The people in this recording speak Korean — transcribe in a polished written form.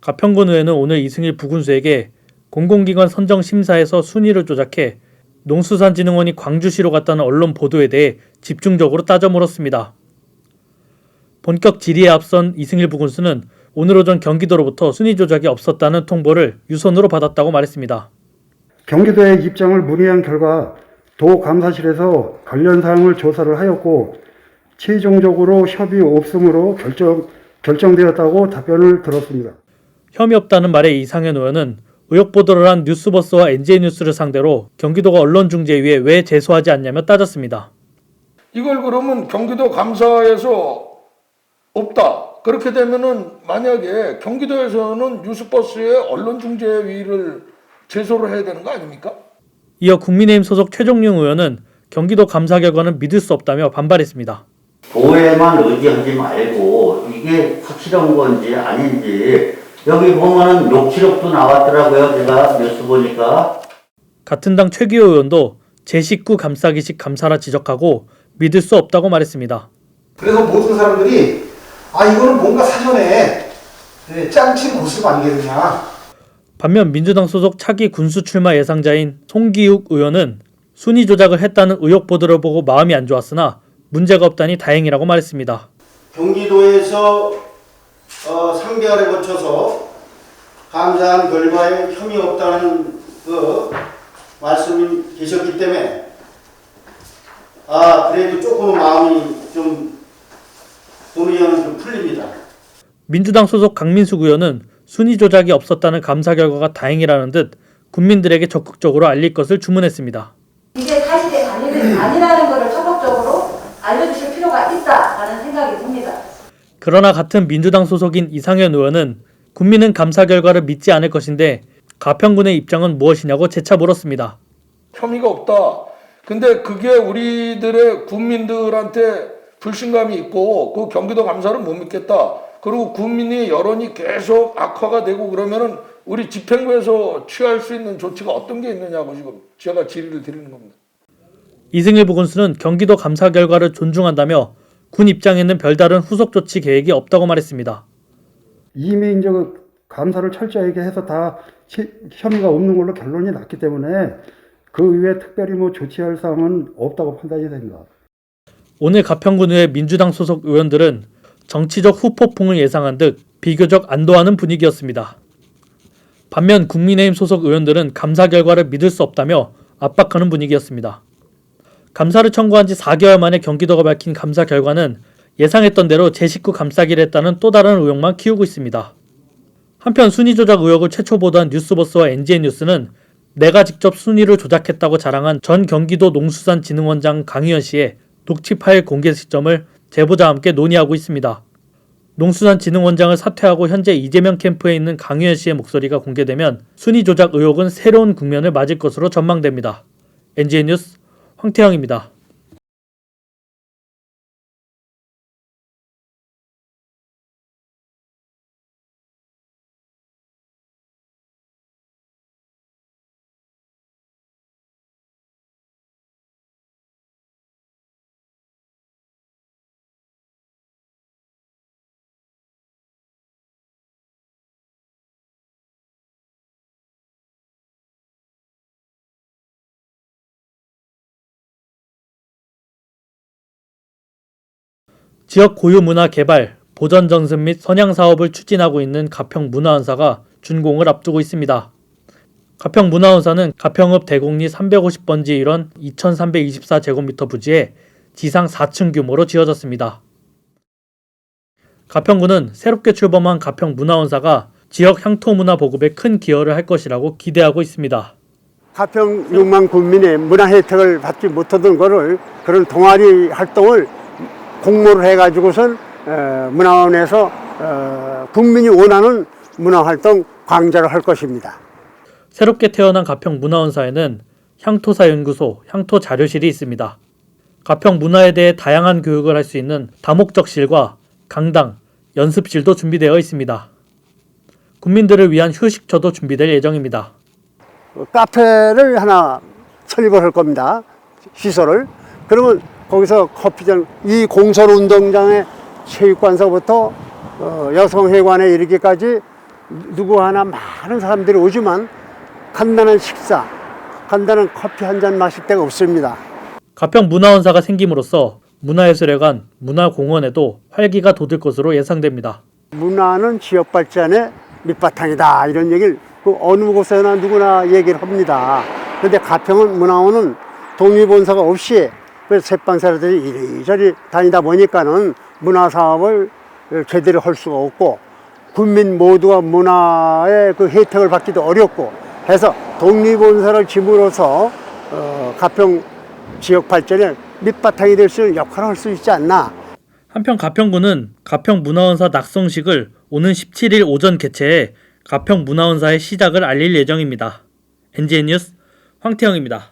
가평군의회는 오늘 이승일 부군수에게 공공기관 선정 심사에서 순위를 조작해 농수산진흥원이 광주시로 갔다는 언론 보도에 대해 집중적으로 따져 물었습니다. 본격 질의에 앞선 이승일 부군수는 오늘 오전 경기도로부터 순위 조작이 없었다는 통보를 유선으로 받았다고 말했습니다. 경기도의 입장을 문의한 결과 도 감사실에서 관련 사항을 조사를 하였고 최종적으로 협의 없음으로 결정되었다고 답변을 들었습니다. 혐의 없다는 말에 이상현 의원은 의혹 보도를 한 뉴스버스와 NJ뉴스를 상대로 경기도가 언론중재위에 왜 제소하지 않냐며 따졌습니다. 이걸 그러면 경기도 감사에서 없다. 그렇게 되면은 만약에 경기도에서는 뉴스버스에 언론중재위를 제소를 해야 되는 거 아닙니까? 이어 국민의힘 소속 최종용 의원은 경기도 감사 결과는 믿을 수 없다며 반발했습니다. 도에만 의지하지 말고 이게 확실한 건지 아닌지 여기 보면은 녹취록도 나왔더라고요. 제가 뉴스 보니까. 같은 당 최기호 의원도 제 식구 감싸기식 감사라 지적하고 믿을 수 없다고 말했습니다. 그래서 모든 사람들이 이거는 뭔가 사전에 짱친 모습 아니겠느냐. 반면 민주당 소속 차기 군수 출마 예상자인 송기욱 의원은 순위 조작을 했다는 의혹 보도를 보고 마음이 안 좋았으나 문제가 없다니 다행이라고 말했습니다. 경기도에서 3개월에 거쳐서 감사한 결과에 혐의 없다는 그 말씀이 계셨기 때문에 그래도 조금은 마음이 좀 본의원은 좀 풀립니다. 민주당 소속 강민숙 의원은 순위 조작이 없었다는 감사 결과가 다행이라는 듯 국민들에게 적극적으로 알릴 것을 주문했습니다. 이게 사실이 아니라는 것을 적극적으로 알려주실 필요가 있다라는 생각이 듭니다. 그러나 같은 민주당 소속인 이상현 의원은 국민은 감사 결과를 믿지 않을 것인데 가평군의 입장은 무엇이냐고 재차 물었습니다. 혐의가 없다. 근데 그게 우리들의 국민들한테 불신감이 있고 그 경기도 감사를 못 믿겠다. 그리고 국민의 여론이 계속 악화가 되고 그러면은 우리 집행부에서 취할 수 있는 조치가 어떤 게 있느냐고 지금 제가 질의를 드리는 겁니다. 이승일 부군수는 경기도 감사 결과를 존중한다며 군 입장에는 별다른 후속 조치 계획이 없다고 말했습니다. 이미 이제 감사를 철저하게 해서 다 혐의가 없는 걸로 결론이 났기 때문에 그 이외에 특별히 조치할 사항은 없다고 판단이 됩니다. 오늘 가평군의회 민주당 소속 의원들은 정치적 후폭풍을 예상한 듯 비교적 안도하는 분위기였습니다. 반면 국민의힘 소속 의원들은 감사 결과를 믿을 수 없다며 압박하는 분위기였습니다. 감사를 청구한 지 4개월 만에 경기도가 밝힌 감사 결과는 예상했던 대로 제 식구 감싸기를 했다는 또 다른 의혹만 키우고 있습니다. 한편 순위 조작 의혹을 최초 보도한 뉴스버스와 NJ뉴스는 내가 직접 순위를 조작했다고 자랑한 전 경기도 농수산진흥원장 강희연 씨의 녹취 파일 공개 시점을 제보자와 함께 논의하고 있습니다. 농수산진흥원장을 사퇴하고 현재 이재명 캠프에 있는 강희연 씨의 목소리가 공개되면 순위 조작 의혹은 새로운 국면을 맞을 것으로 전망됩니다. NJ뉴스 황태영입니다. 지역 고유 문화 개발, 보전 정습 및 선양 사업을 추진하고 있는 가평 문화원사가 준공을 앞두고 있습니다. 가평 문화원사는 가평읍 대곡리 350번지 일원 2324제곱미터 부지에 지상 4층 규모로 지어졌습니다. 가평구는 새롭게 출범한 가평 문화원사가 지역 향토 문화 보급에 큰 기여를 할 것이라고 기대하고 있습니다. 가평 6만 군민의 문화 혜택을 받지 못하던 거를 그런 동아리 활동을 공모를 해가지고선 문화원에서 국민이 원하는 문화활동 강좌를 할 것입니다. 새롭게 태어난 가평 문화원사에는 향토사 연구소, 향토 자료실이 있습니다. 가평 문화에 대해 다양한 교육을 할 수 있는 다목적실과 강당, 연습실도 준비되어 있습니다. 국민들을 위한 휴식처도 준비될 예정입니다. 카페를 하나 설립을 할 겁니다. 시설을. 그러면 거기서 커피장, 이 공설운동장의 체육관서부터 여성회관에 이르기까지 누구 하나 많은 사람들이 오지만 간단한 식사, 간단한 커피 한 잔 마실 데가 없습니다. 가평 문화원사가 생김으로써 문화예술회관, 문화공원에도 활기가 돋을 것으로 예상됩니다. 문화는 지역 발전의 밑바탕이다 이런 얘기를 그 어느 곳에나 누구나 얘기를 합니다. 그런데 가평은 문화원은 독립원사가 없이 셋방사들이 이리저리 다니다 보니까는 문화 사업을 제대로 할 수가 없고 국민 모두가 문화의 그 혜택을 받기도 어렵고 해서 독립원사를 짐으로써 가평 지역 발전의 밑바탕이 될 수 있는 역할을 할 수 있지 않나. 한편 가평구는 가평 문화원사 낙성식을 오는 17일 오전 개최해 가평 문화원사의 시작을 알릴 예정입니다. NGN 뉴스 황태영입니다.